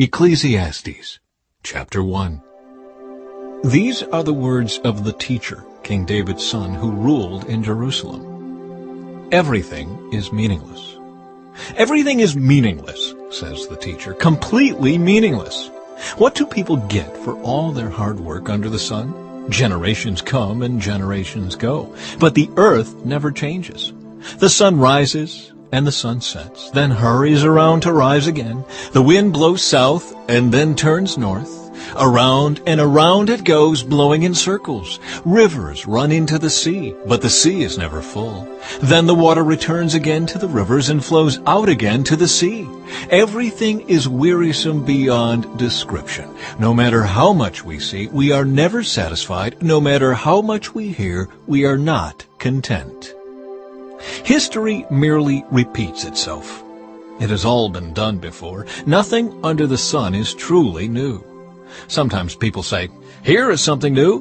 Ecclesiastes, chapter 1. These are the words of the teacher, King David's son, who ruled in Jerusalem. Everything is meaningless. Everything is meaningless, says the teacher, completely meaningless. What do people get for all their hard work under the sun? Generations come and generations go, but the earth never changes. The sun rises and the sun sets, then hurries around to rise again. The wind blows south and then turns north. Around and around it goes, blowing in circles. Rivers run into the sea, but the sea is never full. Then the water returns again to the rivers and flows out again to the sea. Everything is wearisome beyond description. No matter how much we see, we are never satisfied. No matter how much we hear, we are not content. History merely repeats itself. It has all been done before. Nothing under the sun is truly new. Sometimes people say, "Here is something new,"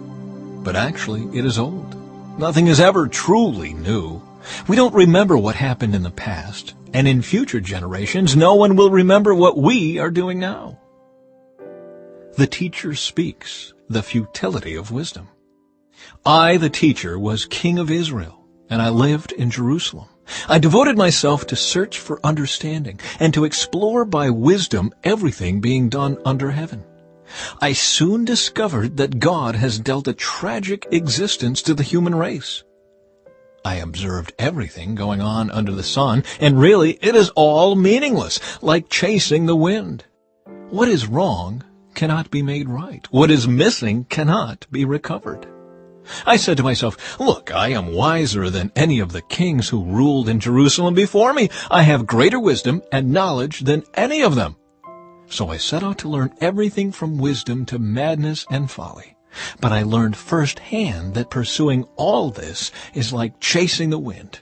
but actually it is old. Nothing is ever truly new. We don't remember what happened in the past, and in future generations no one will remember what we are doing now. The teacher speaks the futility of wisdom. I, the teacher, was king of Israel, and I lived in Jerusalem. I devoted myself to search for understanding and to explore by wisdom everything being done under heaven. I soon discovered that God has dealt a tragic existence to the human race. I observed everything going on under the sun, and really it is all meaningless, like chasing the wind. What is wrong cannot be made right. What is missing cannot be recovered. I said to myself, "Look, I am wiser than any of the kings who ruled in Jerusalem before me. I have greater wisdom and knowledge than any of them." So I set out to learn everything from wisdom to madness and folly. But I learned firsthand that pursuing all this is like chasing the wind.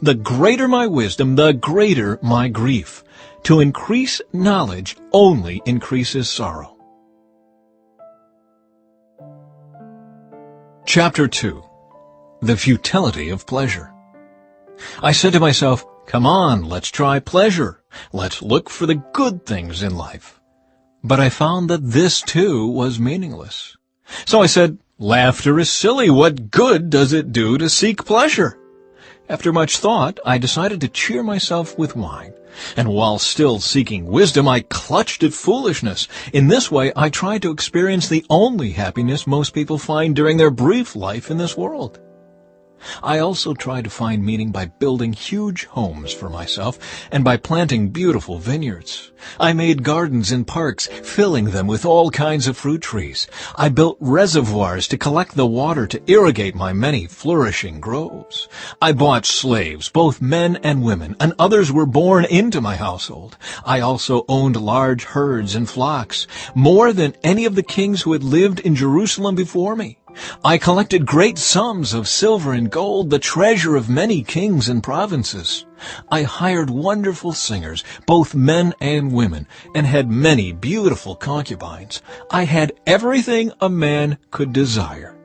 The greater my wisdom, the greater my grief. To increase knowledge only increases sorrow. Chapter 2. The Futility of Pleasure. I said to myself, "Come on, let's try pleasure. Let's look for the good things in life." But I found that this too was meaningless. So I said, "Laughter is silly. What good does it do to seek pleasure?" After much thought, I decided to cheer myself with wine. And while still seeking wisdom, I clutched at foolishness. In this way, I tried to experience the only happiness most people find during their brief life in this world. I also tried to find meaning by building huge homes for myself and by planting beautiful vineyards. I made gardens and parks, filling them with all kinds of fruit trees. I built reservoirs to collect the water to irrigate my many flourishing groves. I bought slaves, both men and women, and others were born into my household. I also owned large herds and flocks, more than any of the kings who had lived in Jerusalem before me. I collected great sums of silver and gold, the treasure of many kings and provinces. I hired wonderful singers, both men and women, and had many beautiful concubines. I had everything a man could desire.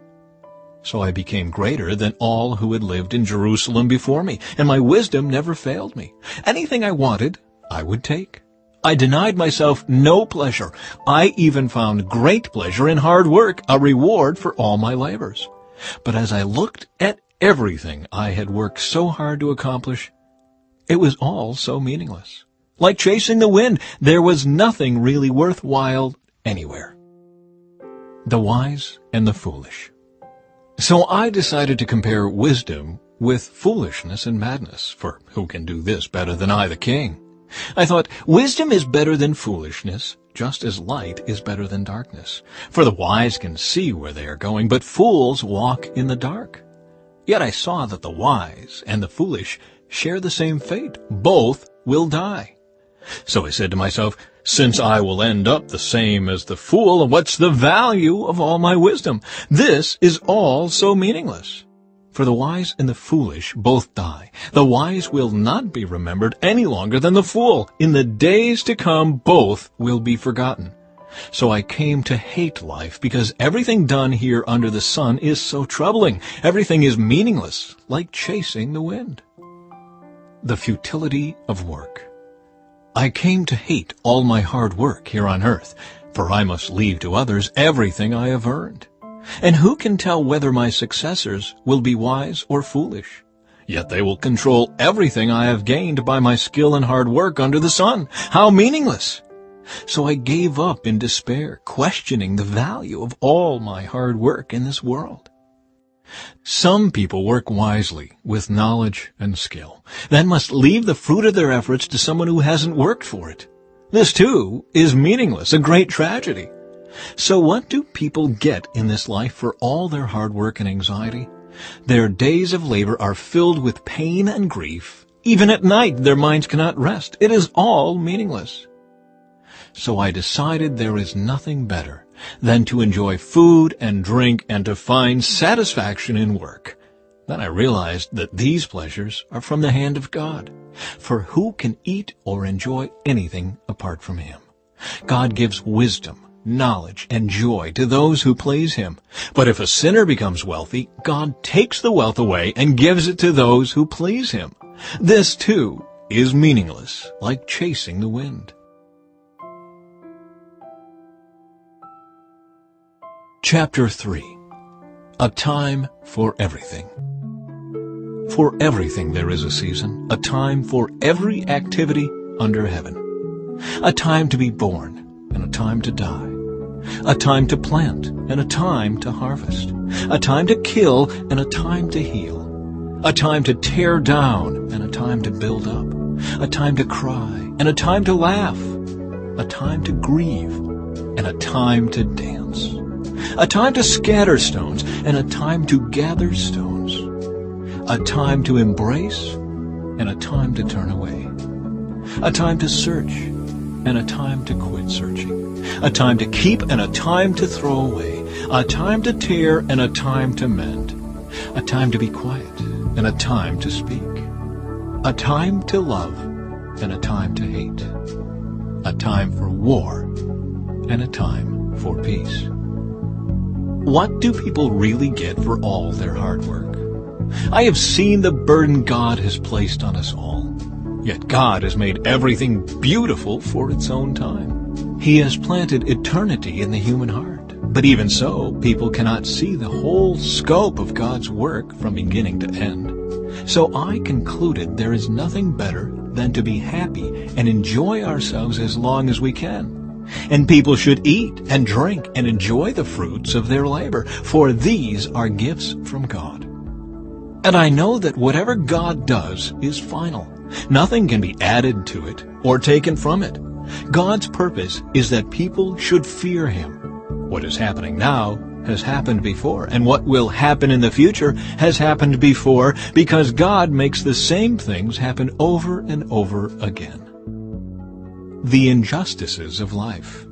So I became greater than all who had lived in Jerusalem before me, and my wisdom never failed me. Anything I wanted, I would take. I denied myself no pleasure. I even found great pleasure in hard work, a reward for all my labors. But as I looked at everything I had worked so hard to accomplish, it was all so meaningless. Like chasing the wind, there was nothing really worthwhile anywhere. The wise and the foolish. So I decided to compare wisdom with foolishness and madness, for who can do this better than I, the king? I thought, wisdom is better than foolishness, just as light is better than darkness. For the wise can see where they are going, but fools walk in the dark. Yet I saw that the wise and the foolish share the same fate. Both will die. So I said to myself, since I will end up the same as the fool, what's the value of all my wisdom? This is all so meaningless. For the wise and the foolish both die. The wise will not be remembered any longer than the fool. In the days to come, both will be forgotten. So I came to hate life, because everything done here under the sun is so troubling. Everything is meaningless, like chasing the wind. The futility of work. I came to hate all my hard work here on earth, for I must leave to others everything I have earned. And who can tell whether my successors will be wise or foolish? Yet they will control everything I have gained by my skill and hard work under the sun. How meaningless! So I gave up in despair, questioning the value of all my hard work in this world. Some people work wisely with knowledge and skill, then must leave the fruit of their efforts to someone who hasn't worked for it. This, too, is meaningless, a great tragedy. So what do people get in this life for all their hard work and anxiety? Their days of labor are filled with pain and grief. Even at night, their minds cannot rest. It is all meaningless. So I decided there is nothing better than to enjoy food and drink and to find satisfaction in work. Then I realized that these pleasures are from the hand of God. For who can eat or enjoy anything apart from Him? God gives wisdom, knowledge, and joy to those who please Him. But if a sinner becomes wealthy, God takes the wealth away and gives it to those who please Him. This, too, is meaningless, like chasing the wind. Chapter 3. A Time for Everything. For everything there is a season, a time for every activity under heaven. A time to be born and a time to die. A time to plant and a time to harvest. A time to kill and a time to heal. A time to tear down and a time to build up. A time to cry and a time to laugh. A time to grieve and a time to dance. A time to scatter stones and a time to gather stones. A time to embrace and a time to turn away. A time to search and a time to quit searching. A time to keep and a time to throw away. A time to tear and a time to mend. A time to be quiet and a time to speak. A time to love and a time to hate. A time for war and a time for peace. What do people really get for all their hard work? I have seen the burden God has placed on us all. Yet God has made everything beautiful for its own time. He has planted eternity in the human heart. But even so, people cannot see the whole scope of God's work from beginning to end. So I concluded there is nothing better than to be happy and enjoy ourselves as long as we can. And people should eat and drink and enjoy the fruits of their labor, for these are gifts from God. And I know that whatever God does is final. Nothing can be added to it or taken from it. God's purpose is that people should fear Him. What is happening now has happened before, and what will happen in the future has happened before, because God makes the same things happen over and over again. The injustices of life.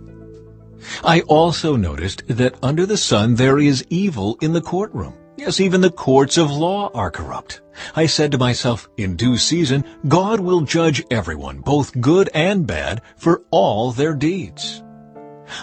I also noticed that under the sun there is evil in the courtroom. Yes, even the courts of law are corrupt. I said to myself, in due season, God will judge everyone, both good and bad, for all their deeds.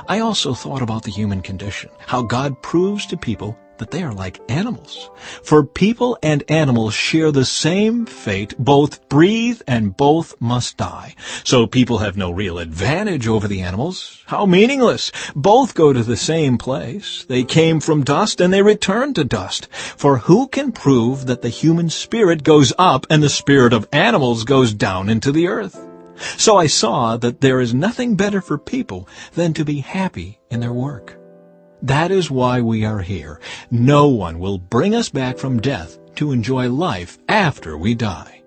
I also thought about the human condition, how God proves to people that they are like animals. For people and animals share the same fate, both breathe and both must die. So people have no real advantage over the animals. How meaningless! Both go to the same place. They came from dust and they return to dust. For who can prove that the human spirit goes up and the spirit of animals goes down into the earth? So I saw that there is nothing better for people than to be happy in their work. That is why we are here. No one will bring us back from death to enjoy life after we die.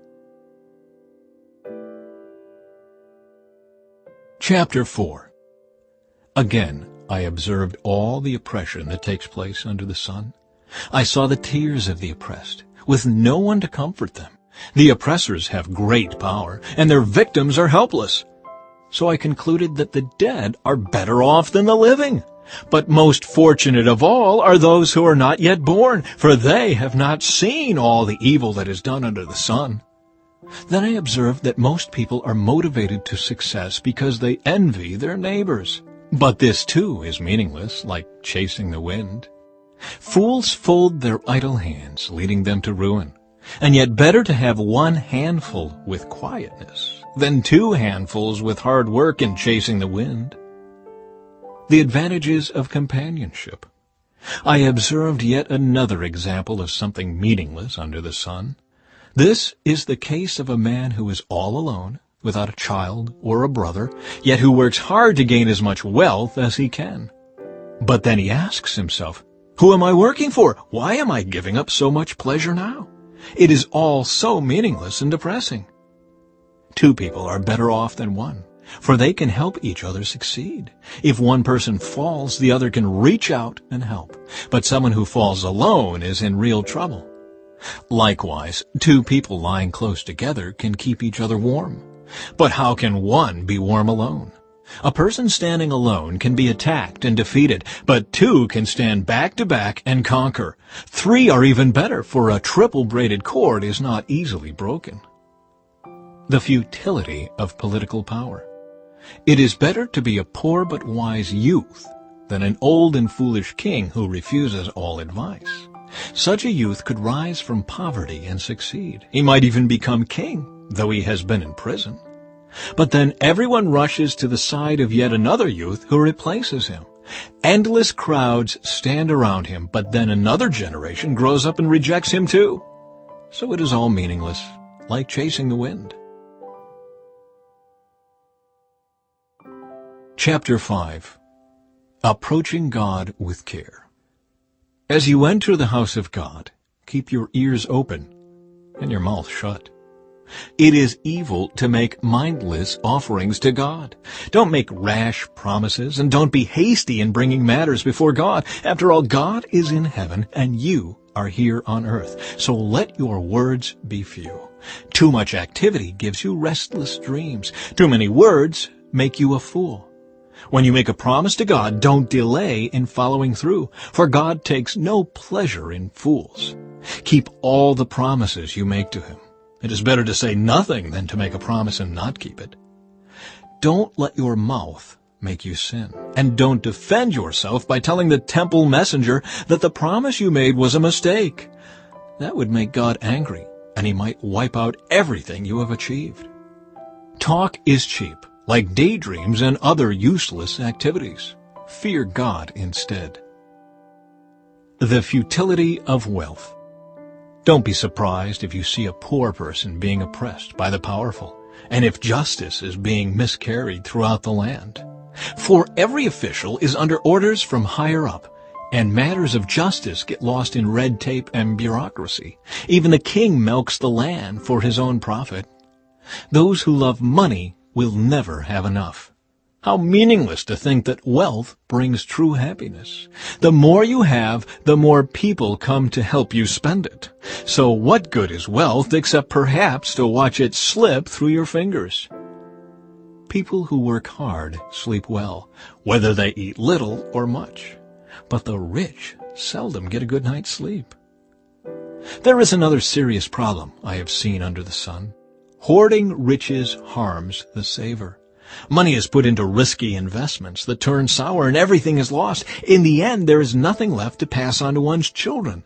Chapter 4. Again, I observed all the oppression that takes place under the sun. I saw the tears of the oppressed, with no one to comfort them. The oppressors have great power, and their victims are helpless. So I concluded that the dead are better off than the living. But most fortunate of all are those who are not yet born, for they have not seen all the evil that is done under the sun. Then I observed that most people are motivated to success because they envy their neighbors. But this too is meaningless, like chasing the wind. Fools fold their idle hands, leading them to ruin. And yet better to have one handful with quietness than 2 handfuls with hard work and chasing the wind. The advantages of companionship. I observed yet another example of something meaningless under the sun. This is the case of a man who is all alone, without a child or a brother, yet who works hard to gain as much wealth as he can. But then he asks himself, who am I working for? Why am I giving up so much pleasure now? It is all so meaningless and depressing. 2 people are better off than 1, for they can help each other succeed. If one person falls, the other can reach out and help. But someone who falls alone is in real trouble. Likewise, 2 people lying close together can keep each other warm. But how can one be warm alone? A person standing alone can be attacked and defeated, but 2 can stand back to back and conquer. 3 are even better, for a triple braided cord is not easily broken. The futility of political power. It is better to be a poor but wise youth than an old and foolish king who refuses all advice. Such a youth could rise from poverty and succeed. He might even become king, though he has been in prison. But then everyone rushes to the side of yet another youth who replaces him. Endless crowds stand around him, but then another generation grows up and rejects him too. So it is all meaningless, like chasing the wind. Chapter 5. Approaching God with Care. As you enter the house of God, keep your ears open and your mouth shut. It is evil to make mindless offerings to God. Don't make rash promises, and don't be hasty in bringing matters before God. After all, God is in heaven, and you are here on earth. So let your words be few. Too much activity gives you restless dreams. Too many words make you a fool. When you make a promise to God, don't delay in following through, for God takes no pleasure in fools. Keep all the promises you make to Him. It is better to say nothing than to make a promise and not keep it. Don't let your mouth make you sin, and don't defend yourself by telling the temple messenger that the promise you made was a mistake. That would make God angry, and He might wipe out everything you have achieved. Talk is cheap, like daydreams and other useless activities. Fear God instead. The futility of wealth. Don't be surprised if you see a poor person being oppressed by the powerful, and if justice is being miscarried throughout the land. For every official is under orders from higher up, and matters of justice get lost in red tape and bureaucracy. Even the king milks the land for his own profit. Those who love money will never have enough. How meaningless to think that wealth brings true happiness. The more you have, the more people come to help you spend it. So what good is wealth except perhaps to watch it slip through your fingers? People who work hard sleep well, whether they eat little or much. But the rich seldom get a good night's sleep. There is another serious problem I have seen under the sun. Hoarding riches harms the saver. Money is put into risky investments that turn sour and everything is lost. In the end, there is nothing left to pass on to one's children.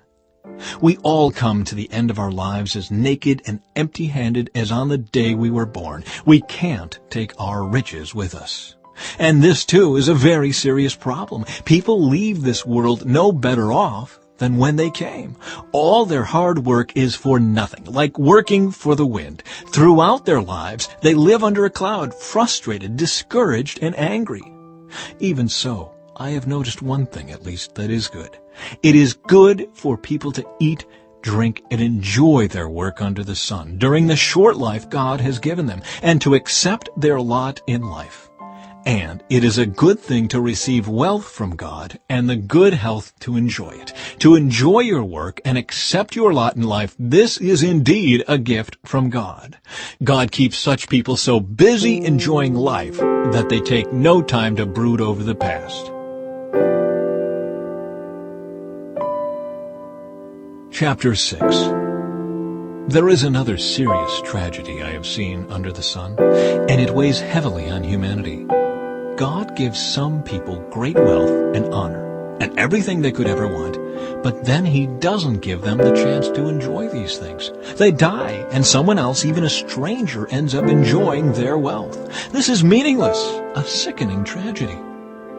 We all come to the end of our lives as naked and empty-handed as on the day we were born. We can't take our riches with us. And this, too, is a very serious problem. People leave this world no better off than when they came. All their hard work is for nothing, like working for the wind. Throughout their lives, they live under a cloud, frustrated, discouraged, and angry. Even so, I have noticed one thing, at least, that is good. It is good for people to eat, drink, and enjoy their work under the sun during the short life God has given them, and to accept their lot in life. And it is a good thing to receive wealth from God and the good health to enjoy it. To enjoy your work and accept your lot in life, this is indeed a gift from God. God keeps such people so busy enjoying life that they take no time to brood over the past. Chapter 6. There is another serious tragedy I have seen under the sun, and it weighs heavily on humanity. God gives some people great wealth and honor, and everything they could ever want, but then he doesn't give them the chance to enjoy these things. They die, and someone else, even a stranger, ends up enjoying their wealth. This is meaningless, a sickening tragedy.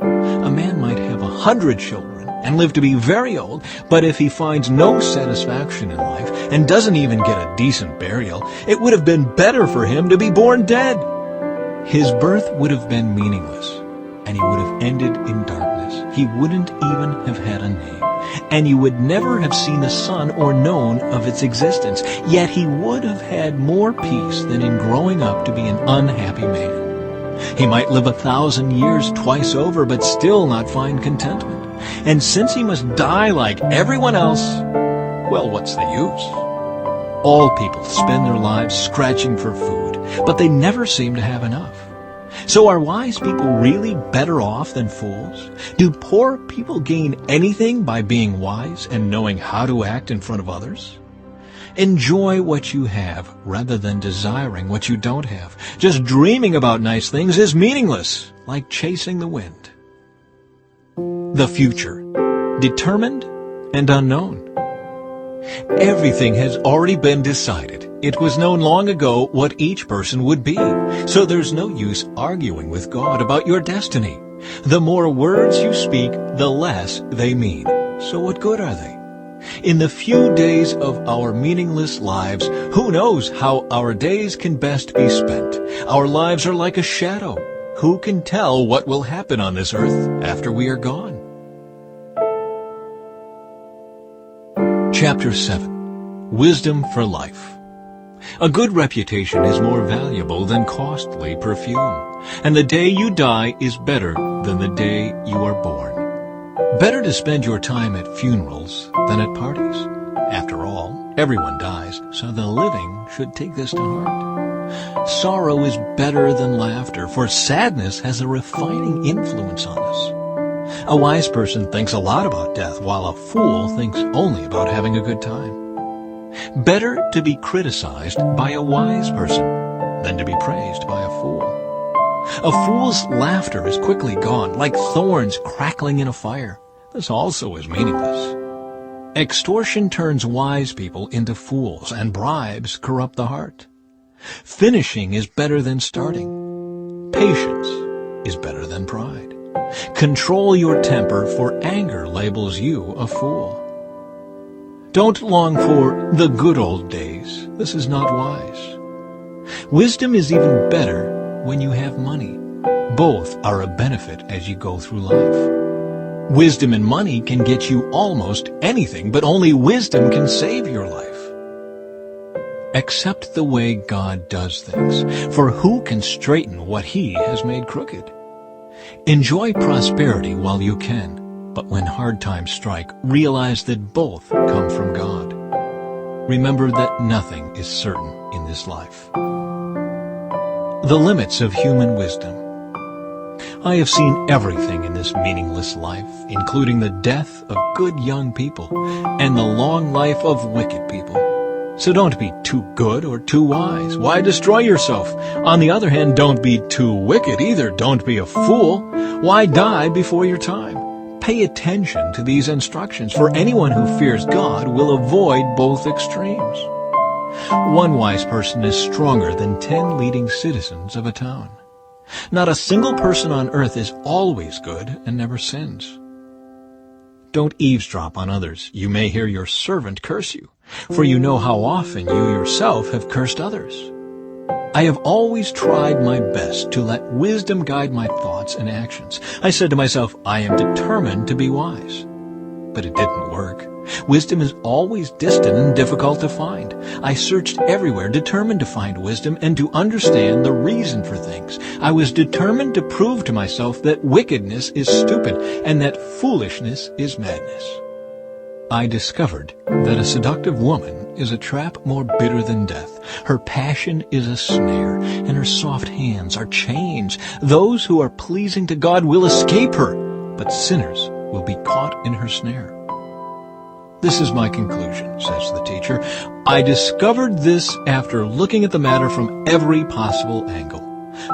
A man might have 100 children and live to be very old, but if he finds no satisfaction in life and doesn't even get a decent burial, it would have been better for him to be born dead. His birth would have been meaningless, and he would have ended in darkness. He wouldn't even have had a name, and you would never have seen the sun or known of its existence. Yet he would have had more peace than in growing up to be an unhappy man. He might live 1,000 years twice over, but still not find contentment. And since he must die like everyone else, well, what's the use? All people spend their lives scratching for food, but they never seem to have enough. So are wise people really better off than fools? Do poor people gain anything by being wise and knowing how to act in front of others? Enjoy what you have rather than desiring what you don't have. Just dreaming about nice things is meaningless, like chasing the wind. The future, determined and unknown. Everything has already been decided. It was known long ago what each person would be, so there's no use arguing with God about your destiny. The more words you speak, the less they mean. So what good are they? In the few days of our meaningless lives, who knows how our days can best be spent? Our lives are like a shadow. Who can tell what will happen on this earth after we are gone? Chapter 7. Wisdom for Life. A good reputation is more valuable than costly perfume, and the day you die is better than the day you are born. Better to spend your time at funerals than at parties. After all, everyone dies, so the living should take this to heart. Sorrow is better than laughter, for sadness has a refining influence on us. A wise person thinks a lot about death, while a fool thinks only about having a good time. Better to be criticized by a wise person than to be praised by a fool. A fool's laughter is quickly gone, like thorns crackling in a fire. This also is meaningless. Extortion turns wise people into fools, and bribes corrupt the heart. Finishing is better than starting. Patience is better than pride. Control your temper, for anger labels you a fool. Don't long for the good old days. This is not wise. Wisdom is even better when you have money. Both are a benefit as you go through life. Wisdom and money can get you almost anything, but only wisdom can save your life. Accept the way God does things, for who can straighten what He has made crooked? Enjoy prosperity while you can, but when hard times strike, realize that both come from God. Remember that nothing is certain in this life. The limits of human wisdom. I have seen everything in this meaningless life, including the death of good young people and the long life of wicked people. So don't be too good or too wise. Why destroy yourself? On the other hand, don't be too wicked either. Don't be a fool. Why die before your time? Pay attention to these instructions, for anyone who fears God will avoid both extremes. One wise person is stronger than 10 leading citizens of a town. Not a single person on earth is always good and never sins. Don't eavesdrop on others. You may hear your servant curse you, for you know how often you yourself have cursed others. I have always tried my best to let wisdom guide my thoughts and actions. I said to myself, I am determined to be wise. But it didn't work. Wisdom is always distant and difficult to find. I searched everywhere, determined to find wisdom and to understand the reason for things. I was determined to prove to myself that wickedness is stupid and that foolishness is madness. I discovered that a seductive woman is a trap more bitter than death. Her passion is a snare, and her soft hands are chains. Those who are pleasing to God will escape her, but sinners will be caught in her snare. This is my conclusion, says the teacher. I discovered this after looking at the matter from every possible angle.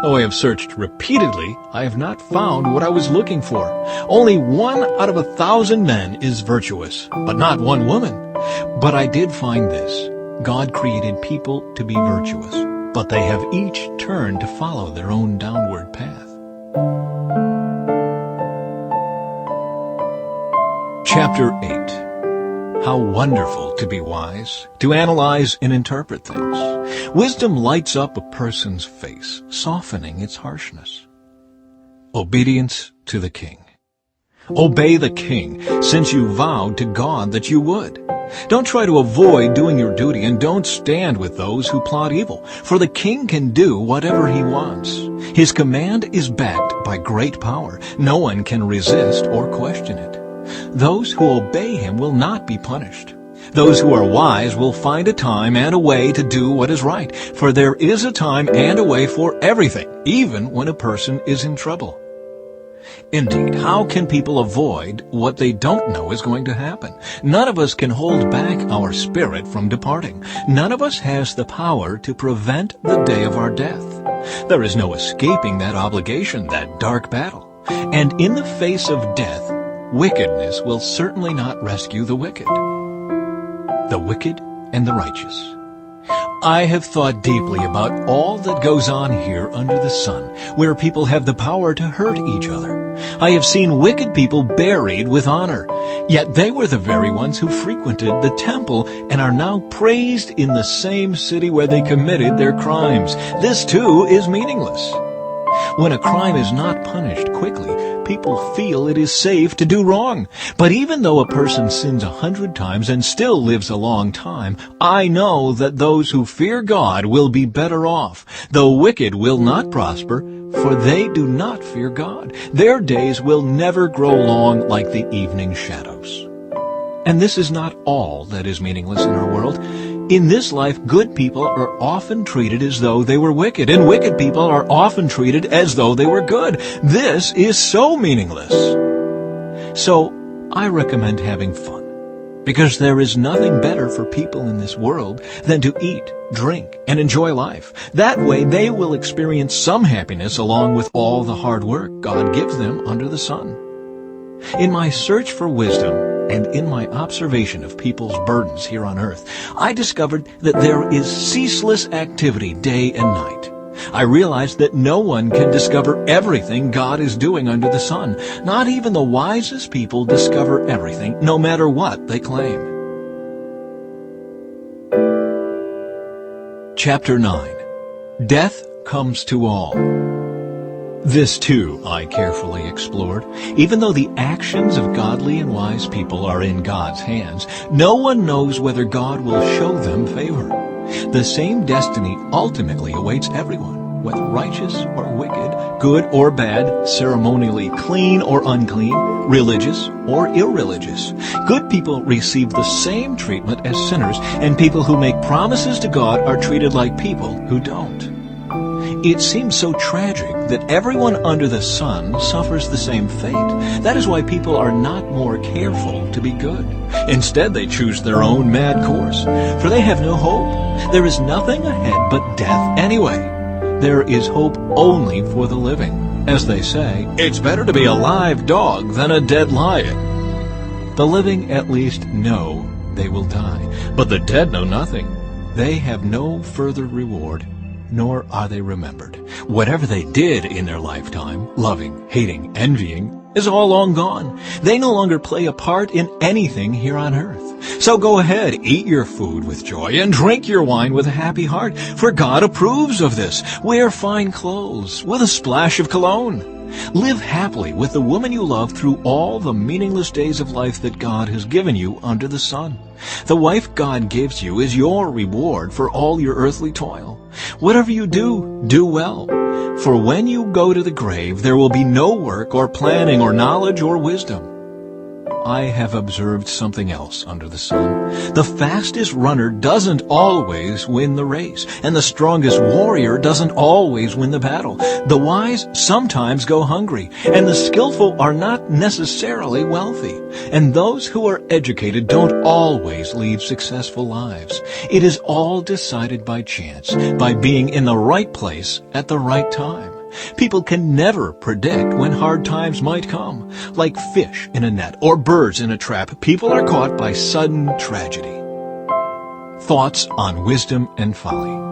Though I have searched repeatedly, I have not found what I was looking for. Only 1 out of 1,000 men is virtuous, but not one woman. But I did find this. God created people to be virtuous, but they have each turned to follow their own downward path. Chapter 8. How wonderful to be wise, to analyze and interpret things. Wisdom lights up a person's face, softening its harshness. Obedience to the king. Obey the king, since you vowed to God that you would. Don't try to avoid doing your duty, and don't stand with those who plot evil, for the king can do whatever he wants. His command is backed by great power. No one can resist or question it. Those who obey him will not be punished. Those who are wise will find a time and a way to do what is right, for there is a time and a way for everything, even when a person is in trouble. Indeed, how can people avoid what they don't know is going to happen? None of us can hold back our spirit from departing. None of us has the power to prevent the day of our death. There is no escaping that obligation, that dark battle. And in the face of death, wickedness will certainly not rescue the wicked. The wicked and the righteous. I have thought deeply about all that goes on here under the sun, where people have the power to hurt each other. I have seen wicked people buried with honor, yet they were the very ones who frequented the temple and are now praised in the same city where they committed their crimes. This too is meaningless. When a crime is not punished quickly, people feel it is safe to do wrong. But even though a person sins 100 times and still lives a long time, I know that those who fear God will be better off. The wicked will not prosper, for they do not fear God. Their days will never grow long like the evening shadows. And this is not all that is meaningless in our world. In this life, good people are often treated as though they were wicked, and wicked people are often treated as though they were good. This is so meaningless. So, I recommend having fun, because there is nothing better for people in this world than to eat, drink, and enjoy life. That way, they will experience some happiness along with all the hard work God gives them under the sun. In my search for wisdom, and in my observation of people's burdens here on earth, I discovered that there is ceaseless activity day and night. I realized that no one can discover everything God is doing under the sun. Not even the wisest people discover everything, no matter what they claim. Chapter 9. Death comes to all. This, too, I carefully explored. Even though the actions of godly and wise people are in God's hands, no one knows whether God will show them favor. The same destiny ultimately awaits everyone, whether righteous or wicked, good or bad, ceremonially clean or unclean, religious or irreligious. Good people receive the same treatment as sinners, and people who make promises to God are treated like people who don't. It seems so tragic that everyone under the sun suffers the same fate. That is why people are not more careful to be good. Instead, they choose their own mad course, for they have no hope. There is nothing ahead but death anyway. There is hope only for the living. As they say, it's better to be a live dog than a dead lion. The living at least know they will die, but the dead know nothing. They have no further reward, nor are they remembered. Whatever they did in their lifetime, loving, hating, envying, is all long gone. They no longer play a part in anything here on earth. So go ahead, eat your food with joy, and drink your wine with a happy heart, for God approves of this. Wear fine clothes with a splash of cologne. Live happily with the woman you love through all the meaningless days of life that God has given you under the sun. The wife God gives you is your reward for all your earthly toil. Whatever you do, do well. For when you go to the grave, there will be no work or planning or knowledge or wisdom. I have observed something else under the sun. The fastest runner doesn't always win the race, and the strongest warrior doesn't always win the battle. The wise sometimes go hungry, and the skillful are not necessarily wealthy. And those who are educated don't always lead successful lives. It is all decided by chance, by being in the right place at the right time. People can never predict when hard times might come. Like fish in a net or birds in a trap, people are caught by sudden tragedy. Thoughts on wisdom and folly.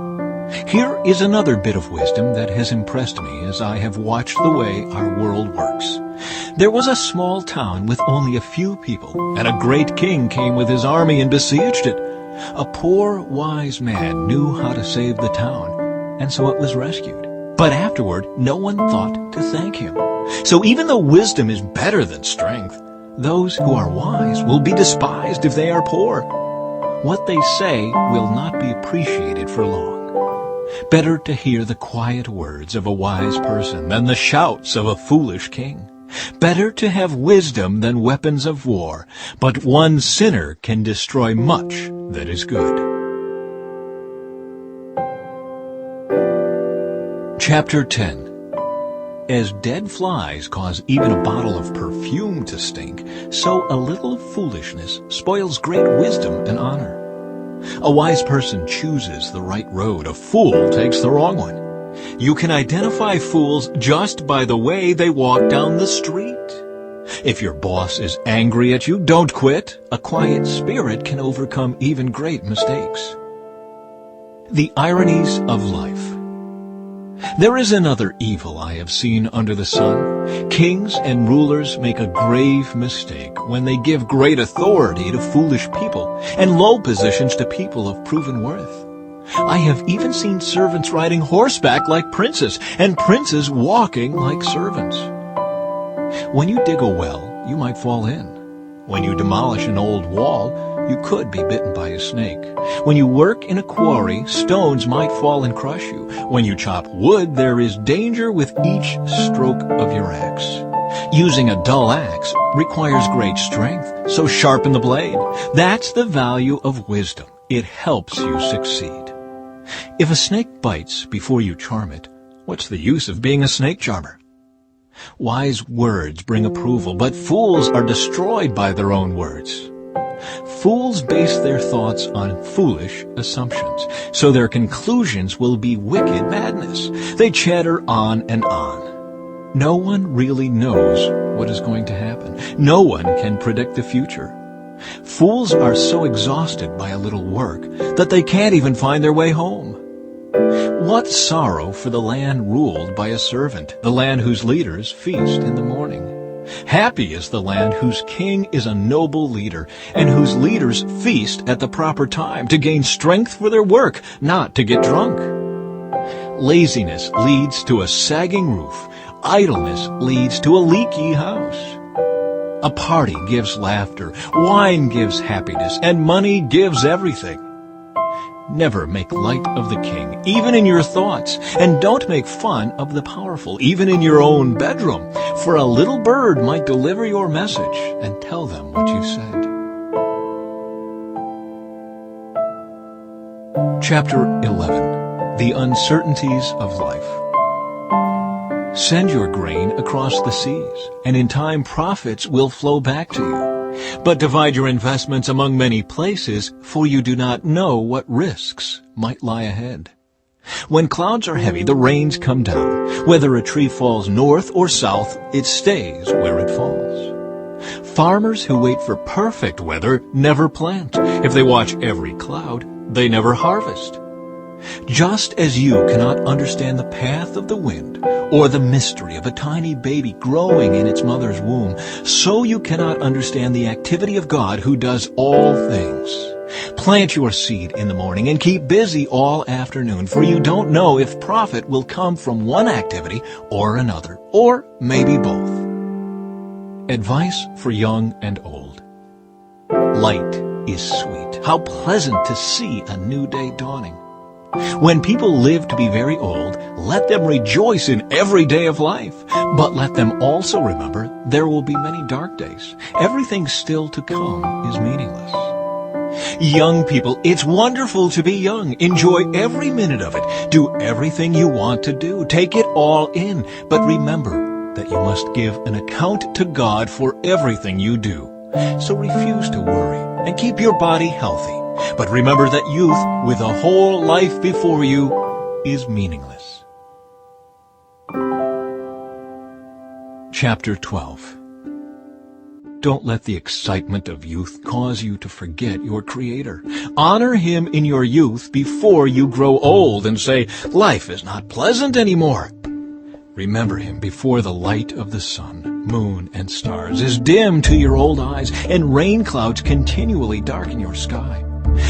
Here is another bit of wisdom that has impressed me as I have watched the way our world works. There was a small town with only a few people, and a great king came with his army and besieged it. A poor, wise man knew how to save the town, and so it was rescued. But afterward, no one thought to thank him. So even though wisdom is better than strength, those who are wise will be despised if they are poor. What they say will not be appreciated for long. Better to hear the quiet words of a wise person than the shouts of a foolish king. Better to have wisdom than weapons of war, but one sinner can destroy much that is good. Chapter 10. As dead flies cause even a bottle of perfume to stink, so a little foolishness spoils great wisdom and honor. A wise person chooses the right road, a fool takes the wrong one. You can identify fools just by the way they walk down the street. If your boss is angry at you, don't quit. A quiet spirit can overcome even great mistakes. The ironies of life. There is another evil I have seen under the sun. Kings and rulers make a grave mistake when they give great authority to foolish people and low positions to people of proven worth. I have even seen servants riding horseback like princes and princes walking like servants. When you dig a well, you might fall in. When you demolish an old wall, you could be bitten by a snake. When you work in a quarry, stones might fall and crush you. When you chop wood, there is danger with each stroke of your axe. Using a dull axe requires great strength, so sharpen the blade. That's the value of wisdom. It helps you succeed. If a snake bites before you charm it, what's the use of being a snake charmer? Wise words bring approval, but fools are destroyed by their own words. Fools base their thoughts on foolish assumptions, so their conclusions will be wicked madness. They chatter on and on. No one really knows what is going to happen. No one can predict the future. Fools are so exhausted by a little work that they can't even find their way home. What sorrow for the land ruled by a servant, the land whose leaders feast in the morning. Happy is the land whose king is a noble leader, and whose leaders feast at the proper time to gain strength for their work, not to get drunk. Laziness leads to a sagging roof. Idleness leads to a leaky house. A party gives laughter, wine gives happiness, and money gives everything. Never make light of the king, even in your thoughts, and don't make fun of the powerful, even in your own bedroom, for a little bird might deliver your message and tell them what you said. Chapter 11. The Uncertainties of Life. Send your grain across the seas, and in time profits will flow back to you. But divide your investments among many places, for you do not know what risks might lie ahead. When clouds are heavy, the rains come down. Whether a tree falls north or south, it stays where it falls. Farmers who wait for perfect weather never plant. If they watch every cloud, they never harvest. Just as you cannot understand the path of the wind or the mystery of a tiny baby growing in its mother's womb, so you cannot understand the activity of God who does all things. Plant your seed in the morning and keep busy all afternoon, for you don't know if profit will come from one activity or another, or maybe both. Advice for young and old. Light is sweet. How pleasant to see a new day dawning. When people live to be very old, let them rejoice in every day of life. But let them also remember there will be many dark days. Everything still to come is meaningless. Young people, it's wonderful to be young. Enjoy every minute of it. Do everything you want to do. Take it all in. But remember that you must give an account to God for everything you do. So refuse to worry and keep your body healthy. But remember that youth, with a whole life before you, is meaningless. Chapter 12. Don't let the excitement of youth cause you to forget your Creator. Honor Him in your youth before you grow old and say, life is not pleasant anymore. Remember Him before the light of the sun, moon, and stars is dim to your old eyes, and rain clouds continually darken your sky.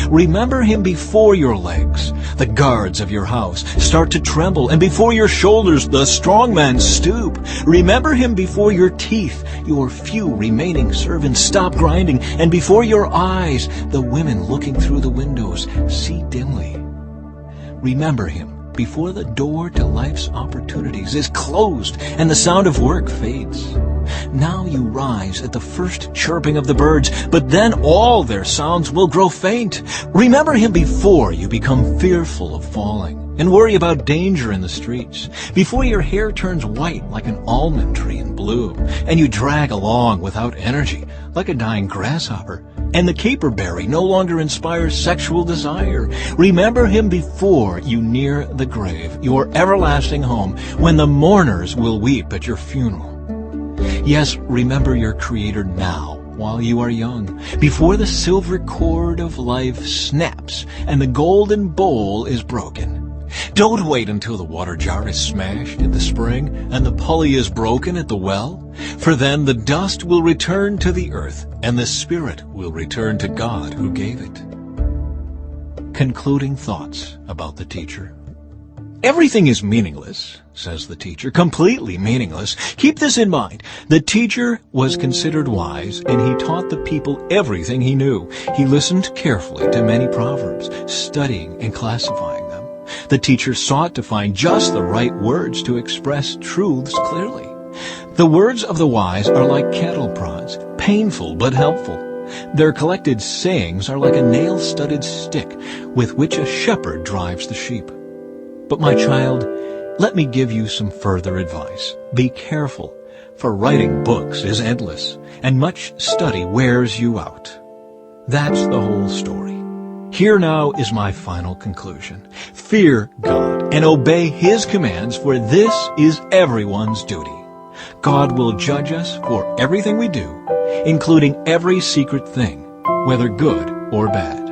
Remember Him before your legs, the guards of your house, start to tremble, and before your shoulders the strong men stoop. Remember Him before your teeth, your few remaining servants stop grinding, and before your eyes the women looking through the windows see dimly. Remember Him before the door to life's opportunities is closed and the sound of work fades. Now you rise at the first chirping of the birds, but then all their sounds will grow faint. Remember Him before you become fearful of falling and worry about danger in the streets, before your hair turns white like an almond tree in bloom, and you drag along without energy like a dying grasshopper, and the caperberry no longer inspires sexual desire. Remember Him before you near the grave, your everlasting home, when the mourners will weep at your funeral. Yes, remember your Creator now, while you are young, before the silver cord of life snaps and the golden bowl is broken. Don't wait until the water jar is smashed in the spring and the pulley is broken at the well, for then the dust will return to the earth and the spirit will return to God who gave it. Concluding thoughts about the teacher. Everything is meaningless, says the teacher, completely meaningless. Keep this in mind. The teacher was considered wise, and he taught the people everything he knew. He listened carefully to many proverbs, studying and classifying them. The teacher sought to find just the right words to express truths clearly. The words of the wise are like cattle prods, painful but helpful. Their collected sayings are like a nail-studded stick with which a shepherd drives the sheep. But my child, let me give you some further advice. Be careful, for writing books is endless, and much study wears you out. That's the whole story. Here now is my final conclusion. Fear God and obey His commands, for this is everyone's duty. God will judge us for everything we do, including every secret thing, whether good or bad.